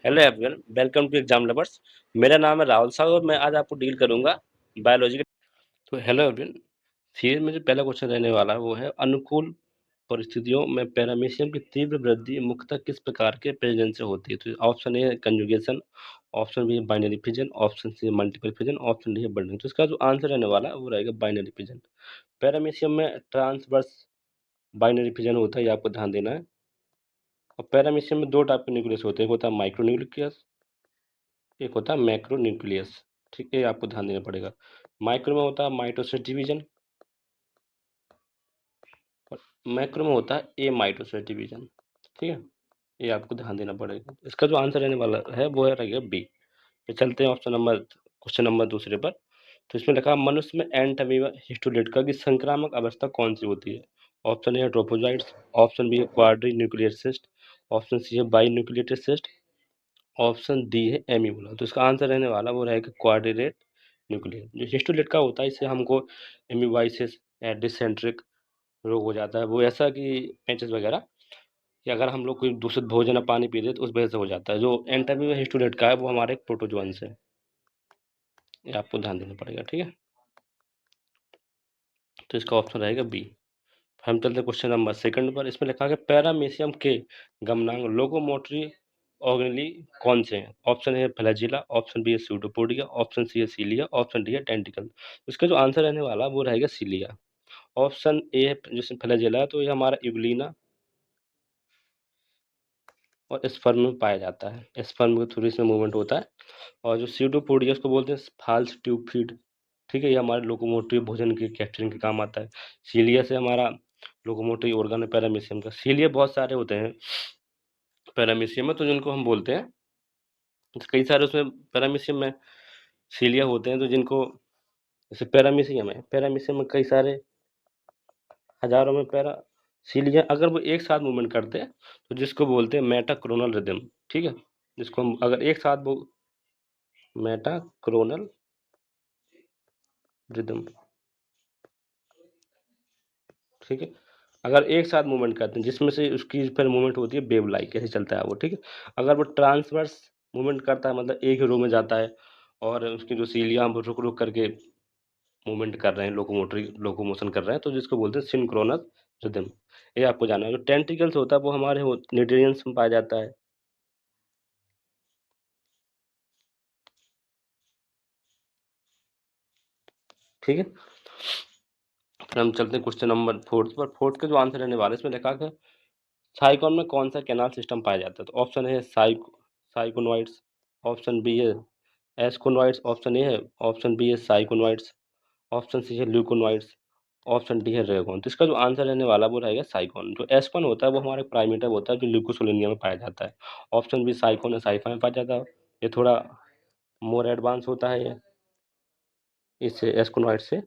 Hello everyone, welcome to exam lovers. मेरा नाम है राहुल साहब और मैं आज आपको डील करूंगा बायोलॉजी के। तो हेलो एवरीवन, सीरीज में जो पहला क्वेश्चन रहने वाला है वो है अनुकूल परिस्थितियों में पैरामीशियम की तीव्र वृद्धि मुख्यतः किस प्रकार के प्रेजेंस से होती है। तो ऑप्शन ए है कंजुगेशन, ऑप्शन बी है बाइनरी फिजन, ऑप्शन सी है मल्टीपल फिजन, ऑप्शन डी है बंडलिंग। तो इसका जो आंसर रहने वाला है वो रहेगा बाइनरी फिजन। पैरामीशियम में ट्रांसवर्स बाइनरी फिजन होता है, ये आपको ध्यान देना है। और पैरामीशियम में दो टाइप के न्यूक्लियस होते हैं, एक होता है माइक्रो न्यूक्लियस, एक होता है मैक्रो न्यूक्लियस। ठीक है, आपको ध्यान देना पड़ेगा। माइक्रो में होता है माइटोसिस डिवीजन और मैक्रो में होता है ए माइटोसिस डिवीजन। ठीक है, ये आपको ध्यान देना पड़ेगा। इसका जो आंसर रहने वाला है वो है रहेगा बी। तो चलते हैं क्वेश्चन नंबर दूसरे पर। तो इसमें लिखा मनुष्य में एंट अमीबा हिस्टोलिटिका की संक्रामक अवस्था कौन सी होती है। ऑप्शन ए है ट्रोफोजाइट्स, ऑप्शन बी है quadri nuclear cyst, option C है bi nucleated cyst, option D है एमीबुला। तो इसका आंसर रहने वाला वो रहेगा क्वाड्रेट न्यूक्लियर। जो हिस्टोलिट का होता है इससे हमको एमीबाइसिस या डिसेंट्रिक रोग हो जाता है। वो ऐसा कि पेचिस वगैरह कि अगर हम लोग कोई दूषित भोजन या पानी पी रहे तो उस वजह से हो जाता है। जो एंटामीबा हिस्टोलिट का है वो हमारे एक प्रोटोजोअन्स है, ये आपको ध्यान देना पड़ेगा। ठीक है, तो इसका ऑप्शन रहेगा बी। हम चलते हैं क्वेश्चन नंबर सेकंड पर। इसमें लिखा है पैरामीशियम के गमनांग लोकोमोटरी ऑर्गेनली कौन से हैं। ऑप्शन ए है फ्लैजिला, ऑप्शन बी है स्यूडोपोडिया, ऑप्शन सी है सीलिया, ऑप्शन डी है टेंटिकल। इसका जो आंसर रहने वाला वो रहेगा सीलिया। ऑप्शन ए है जिसमें फ्लैजिला है तो ये हमारा यूग्लिना और स्पर्म में पाया जाता है, स्पर्म के थ्रू इसमें मूवमेंट होता है। और जो स्यूडोपोडिया उसको बोलते हैं फाल्स ट्यूब फीड। ठीक है, ये हमारे लोकोमोटिव भोजन के कैप्चरिंग के काम आता है। सीलिया से हमारा लोकोमोटिव ऑर्गन है पैरामीशियम का। सीलिया बहुत सारे होते हैं पैरामीशियम में, तो जिनको हम बोलते हैं कई सारे उसमें पैरामीशियम में सीलिया होते हैं, तो जिनको जैसे पैरामीशियम में कई सारे हजारों में पैरा सीलिया अगर वो एक साथ मूवमेंट करते हैं तो जिसको बोलते हैं मेटाक्रोनल रिदम। ठीक है, जिसको हम अगर एक साथ वो मेटाक्रोनल रिदम। ठीक है, अगर एक साथ मूवमेंट करते हैं जिसमें से उसकी फिर मूवमेंट होती है वेव लाइक, कैसे चलता है वो। ठीक है, अगर वो ट्रांसवर्स मूवमेंट करता है मतलब एक ही रो में जाता है और उसकी जो सीलियाँ हम रुक रुक करके मूवमेंट कर रहे हैं, लोकोमोशन कर रहे हैं, तो जिसको बोलते हैं सिंक्रोनस रिदम। ये आपको जानना है। जो टेंटिकल्स होता है वो हमारे न्यूट्रिएंट्स में पाया जाता है। ठीक है, फिर हम चलते हैं क्वेश्चन नंबर फोर्थ पर। फोर्थ का जो आंसर रहने वाला है इसमें लिखा है साइकॉन में कौन सा कैनाल सिस्टम पाया जाता है। तो ऑप्शन है साइकोनॉइड्स, ऑप्शन बी है एस्कोनॉइड्स, ऑप्शन बी है साइकोनॉइड्स, ऑप्शन सी है ल्यूकोनॉइड्स, ऑप्शन डी है रेगोन। तो इसका जो आंसर रहने वाला वो रहेगा साइकॉन। जो एस्कॉन होता है वो हमारे प्राइमेटिव होता है जो ल्यूकोसोलेनिया में पाया जाता है। ऑप्शन बी साइकॉन है साइफा में पाया जाता है, ये थोड़ा मोर एडवांस होता है ये इससे एस्कोनॉइड से।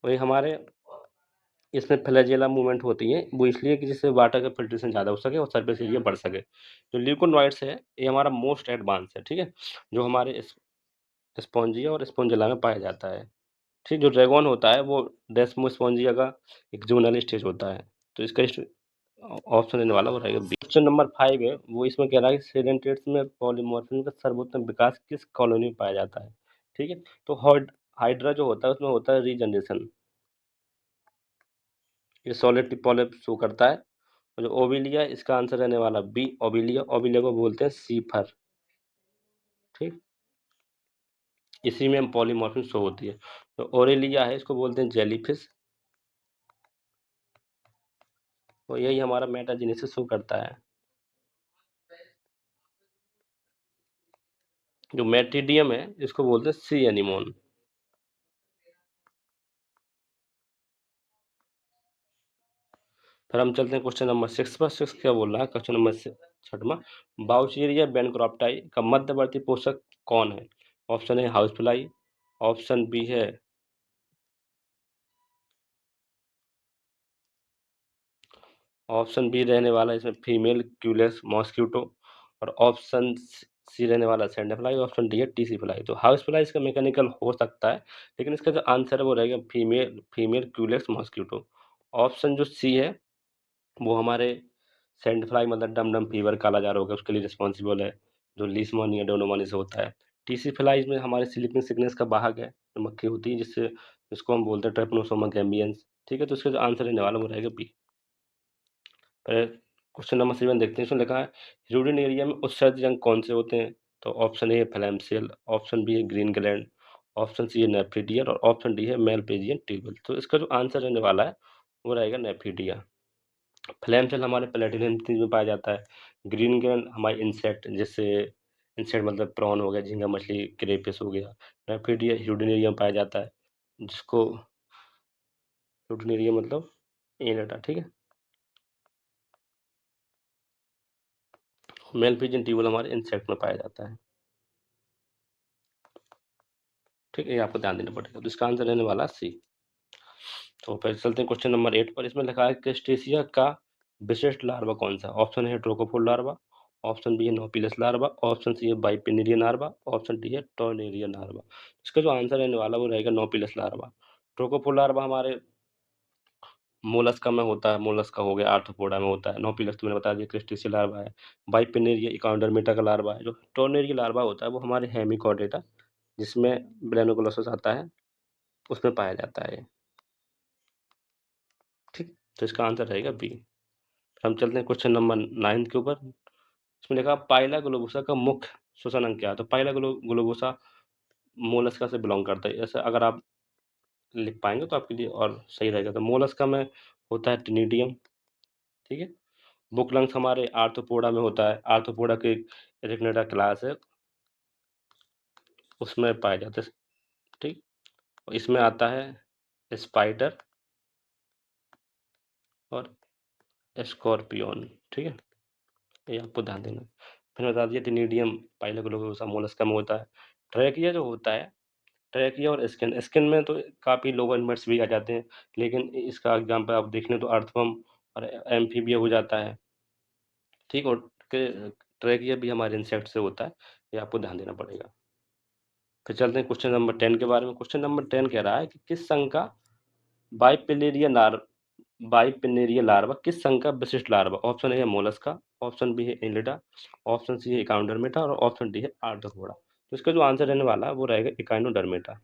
वही हमारे इसमें फ्लैजेला मूवमेंट होती है वो इसलिए कि जिससे वाटर का फिल्ट्रेशन ज़्यादा हो सके और सरफेस एरिया बढ़ सके। जो ल्यूकोनॉइड्स है ये हमारा मोस्ट एडवांस है। ठीक है, जो हमारे स्पॉन्जिया और स्पॉन्जिला में पाया जाता है। ठीक, जो ड्रैगन होता है वो डेस्मोस्पोंजिया का एक जूनल स्टेज होता है। तो इसका ऑप्शन देने वाला वो रहेगा बी। क्वेश्चन नंबर 5 है वो इसमें कह रहा है कि सेडेंटेट्स में पॉलीमॉर्फिज्म का सर्वोत्तम विकास किस कॉलोनी में पाया जाता है। ठीक है, तो हाइड्रा जो होता है उसमें होता है रीजनरेशन, ये सॉलिड पॉलिप शो करता है। और जो ओविलिया इसका आंसर रहने वाला बी ओविलिया। ओविलिया को बोलते हैं सीफर। ठीक, इसी में हम पॉलीमॉर्फिज्म शो होती है। तो ओरेलिया है इसको बोलते हैं जेलीफिश, तो यही हमारा मेटाजेनेसिस शो करता है। जो मेटिडियम है इसको बोलते हैं सी एनिमोन। फिर हम चलते हैं क्वेश्चन नंबर 6 पर। 6 क्या बोल रहा है, क्वेश्चन नंबर छठवां, बाउचीरिया बेनक्रॉप्टाई का मध्यवर्ती पोषक कौन है। Option A house fly, option B है ऑप्शन बी रहने वाला इसमें फीमेल क्यूलेस मॉस्क्यूटो, और ऑप्शन सी रहने वाला सैंड फ्लाई, ऑप्शन डी है टीसी फ्लाई। तो हाउस फ्लाई इसका मैकेनिकल हो सकता है लेकिन इसका जो आंसर है वो रहेगा female female Culex mosquito. Option जो सी है वो हमारे सैंड फ्लाई मतलब डम डम फीवर काला जार होगा उसके लिए रिस्पॉन्सिबल है। जो लीशमैनिया डोनोमानी से होता है। टीसी फ्लाइज में हमारे स्लीपिंग सिकनेस का वाहक है, जो मक्खी होती है, जिसको हम बोलते हैं ट्राइपनोसोमा गैम्बियंस। ठीक है, तो इसका जो आंसर रहने वाला वो रहेगा बी। क्वेश्चन नंबर 7 देखते हैं। इसमें लिखा है ह्यूडिन एरिया में उत्सर्जित अंग कौन से होते हैं? तो ऑप्शन ए है फ्लैमसेल, ऑप्शन बी है ग्रीन ग्लैंड, ऑप्शन सी है नेफ्रिडियर और ऑप्शन डी है मेलपेजियन ट्यूबल। तो इसका जो आंसर रहने वाला है वो रहेगा नेफ्रिडिया। फ्लैम सेल हमारे प्लेटिनम में पाया जाता है। ग्रीन ग्लैंड हमारे इंसेक्ट, जिससे इंसेक्ट मतलब प्रॉन हो गया, झींगा मछली, क्रेफिश हो गया। नेफ्रिडिया ह्यूडिन में पाया जाता है, जिसको ह्यूडिन मतलब एनटा। ठीक है, मेलपेजियन ट्यूबल हमारे इंसेक्ट में पाया जाता है। ठीक है, ये आपको ध्यान देना पड़ेगा। तो इसका आंसर रहने वाला सी। तो फिर चलते हैं क्वेश्चन नंबर 8 पर। इसमें लिखा है क्रस्टेशिया का विशिष्ट लार्वा कौन सा? ऑप्शन है ट्रोकोफोर लार्वा, ऑप्शन बी है नोपिलस लार्वा, ऑप्शन सी है बाइपिनेरिया लार्वा, ऑप्शन डी है टॉर्नेरिया लार्वा। इसका जो आंसर रहने वाला वो रहेगा नोपिलस लार्वा। ट्रोकोफोर लार्वा हमारे मोलस्का में होता है, मोलस्का हो गया, आर्थ्रोपोडा में होता है। नोपिलस तो मैंने बता दिया क्रस्टेशिया लार्वा है। बाइपिनेरिया इकाउंडरमेटा का लार्वा है। जो टॉर्नेरिया लार्वा होता है वो हमारे हेमिकॉर्डेटा, जिसमें ब्रेनोक्लोसस आता है, उसमें पाया जाता है। ठीक, तो इसका आंसर रहेगा बी। हम चलते हैं क्वेश्चन नंबर 9 के ऊपर। इसमें लिखा पाइला ग्लोबोसा का मुख्य श्वसन अंग क्या है? तो पाइला ग्लोबोसा मोलस्का से बिलोंग करता है। ऐसा अगर आप लिख पाएंगे तो आपके लिए और सही रहेगा। तो मोलस्का में होता है टिनिडियम। ठीक है, बुकलंग्स हमारे आर्थ्रोपोडा में होता है। आर्थ्रोपोडा के एरिक्नेटा क्लास है, उसमें पाए जाते हैं। ठीक, इसमें आता है स्पाइडर और स्कॉर्पियन। ठीक है, ये आपको ध्यान देना। फिर बता दिया टिनिडियम पाइला ग्लोबोसा मोलस्का में होता है। ट्रैकिया जो होता है, ट्रैकिया और स्किन, स्किन में तो काफ़ी लोअर इन्वर्ट्स भी आ जाते हैं, लेकिन इसका एग्जाम्पल आप देख लें तो अर्थवर्म और एम्फीबिया हो जाता है। ठीक, और ट्रैकिया भी हमारे इंसेक्ट से होता है, ये आपको ध्यान देना पड़ेगा। फिर चलते हैं क्वेश्चन नंबर 10 के बारे में। क्वेश्चन नंबर 10 कह रहा है कि किस संघ का बाइपिलेरिया लार बाइपिनेरिया लार्वा किस संघ का विशिष्ट लार्वा? ऑप्शन ए है मोलस्का, ऑप्शन बी है एनिलिडा, ऑप्शन सी है इकाउंडरमेटा और ऑप्शन डी है आर्थ्रोपोडा। तो इसका जो आंसर रहने वाला है वो रहेगा इकाइनोडर्मेटा,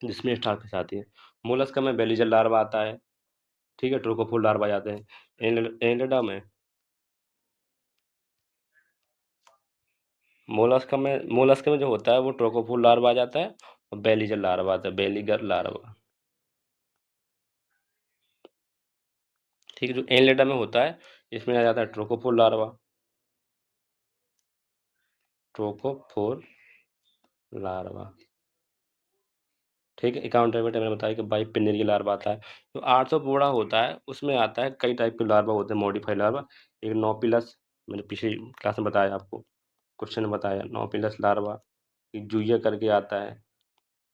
जिसमें स्टार के साथ ही है। मोलस्का में बेलीजल लार्वा आता है। ठीक है, ट्रोकोफोर लार्वा आ जाते हैं। एनिलिडा में, मोलस्का में जो होता है वो ट्रोकोफोर लार्वा आ जाता है और बेलीजल लार्वा आता है, बेलीगर लार्वा। ठीक है, जो एनिलिडा में होता है इसमें आ जाता है ट्रोकोफोर लार्वा, ट्रोकोफोर लार्वा। ठीक है, इकाउंटरमेटा मैंने बताया कि बाइपिनेरियल लार्वा आता है। जो आर्थ्रोपोडा होता है उसमें आता है कई टाइप के लार्वा होते हैं, मॉडिफाइड लार्वा। एक नोपिलस, मैंने पिछली क्लास में बताया आपको, क्वेश्चन में बताया, नोपिलस लार्वा। एक जूया करके आता है,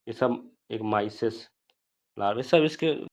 ये सब एक माइसेस लार्वा, सब इसके